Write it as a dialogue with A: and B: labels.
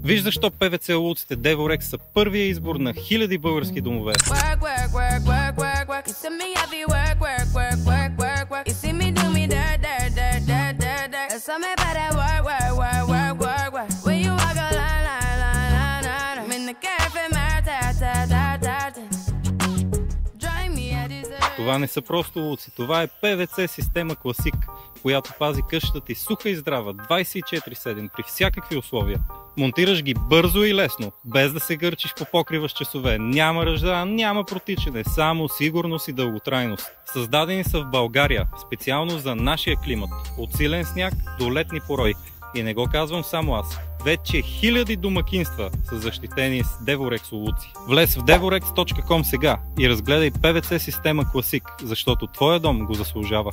A: Виж защо ПВЦ улуците Devorex са първия избор на хиляди български домове. Това не са просто улуци, това е ПВЦ система Classic, която пази къщата ти суха и здрава 24/7 при всякакви условия. Монтираш ги бързо и лесно, без да се гърчиш по покрива с часове. Няма ръжда, няма протичане, само сигурност и дълготрайност. Създадени са в България, специално за нашия климат. От силен сняг до летни порой. И не го казвам само аз. Вече хиляди домакинства са защитени с Devorex улуци. Влез в devorex.com сега и разгледай ПВЦ система Classic, защото твоя дом го заслужава.